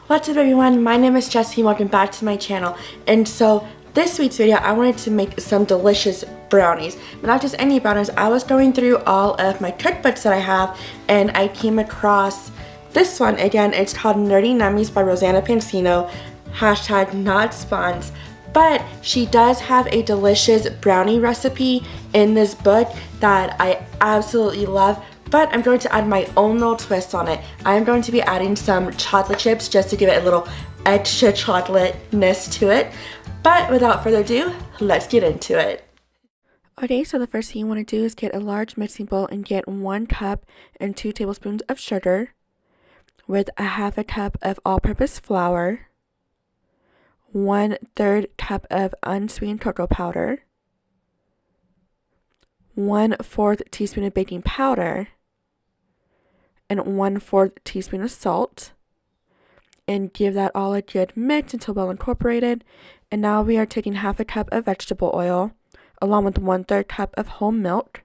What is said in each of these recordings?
What's up everyone, my name is Jessie and welcome back to my channel. And so this week's video I wanted to make some delicious brownies, but not just any brownies. I was going through all of my cookbooks that I have and I came across this one. Again, it's called Nerdy Nummies by Rosanna Pansino, hashtag not spons. But she does have a delicious brownie recipe in this book that I absolutely love. But I'm going to add my own little twist on it. I'm going to be adding some chocolate chips just to give it a little extra chocolate-ness to it. But without further ado, let's get into it. Okay, so the first thing you want to do is get a large mixing bowl and get 1 cup and 2 tablespoons of sugar with a half a cup of all-purpose flour, 1/3 cup of unsweetened cocoa powder, 1/4 teaspoon of baking powder, and 1/4 teaspoon of salt, and give that all a good mix until well incorporated. And now we are taking half a cup of vegetable oil along with 1/3 cup of whole milk,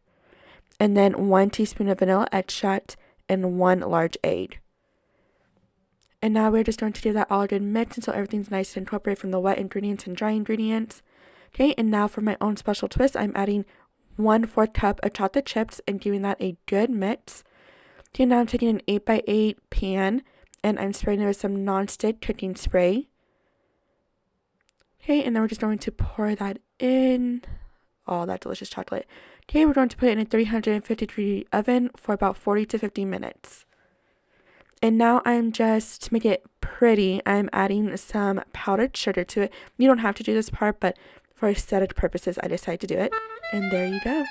and then 1 teaspoon of vanilla extract and 1 large egg. And now we're just going to give that all a good mix until everything's nice and incorporated from the wet ingredients and dry ingredients. Okay, and now for my own special twist, I'm adding 1/4 cup of chocolate chips and giving that a good mix. Okay, now I'm taking an 8x8 pan and I'm spraying it with some non-stick cooking spray. Okay, and then we're just going to pour that in, all that delicious chocolate. Okay, we're going to put it in a 350-degree oven for about 40 to 50 minutes. And now I'm just, to make it pretty, I'm adding some powdered sugar to it. You don't have to do this part, but for aesthetic purposes, I decided to do it. And there you go.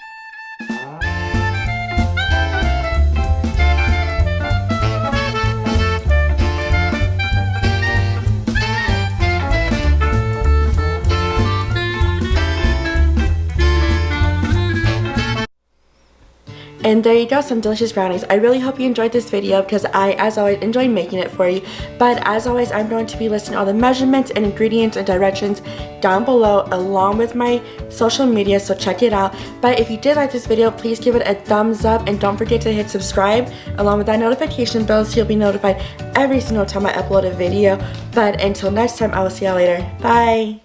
And there you go, some delicious brownies. I really hope you enjoyed this video because I, as always, enjoy making it for you. But as always, I'm going to be listing all the measurements and ingredients and directions down below along with my social media, so check it out. But if you did like this video, please give it a thumbs up and don't forget to hit subscribe along with that notification bell so you'll be notified every single time I upload a video. But until next time, I will see y'all later. Bye!